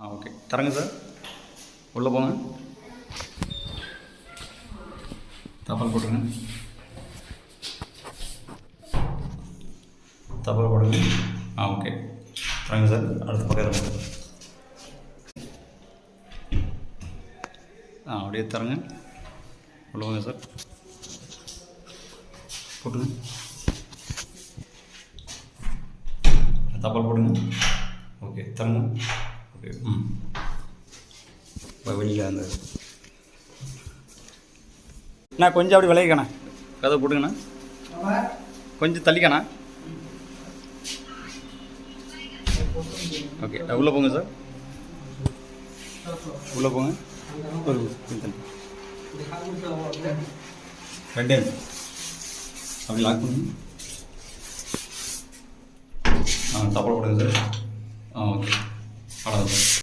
Okay தரங்க sir, உள்ளே போங்க. தபால் போட்டுருங்க. தபால் போடுங்க. ஓகே தரங்க சார். அடுத்த பக்கம் அப்படியே தரங்க. உள்ள போங்க சார். போட்டுங்க. தபால் போடுங்க. ஓகே தரங்க. ஓகே இப்போ வெளியில் அந்த நான் கொஞ்சம் அப்படி விளையிக்கண்ணா, கதை போட்டுங்கண்ணா, கொஞ்சம் தள்ளிக்கண்ணா. ஓகே உள்ளே போங்க சார். உள்ளே போங்க. ஒரு ரெண்டே அப்படி லாக் பண்ணுங்க. தப்பால் போடுங்க சார். ஓகே அவ்வளோதான் சார்.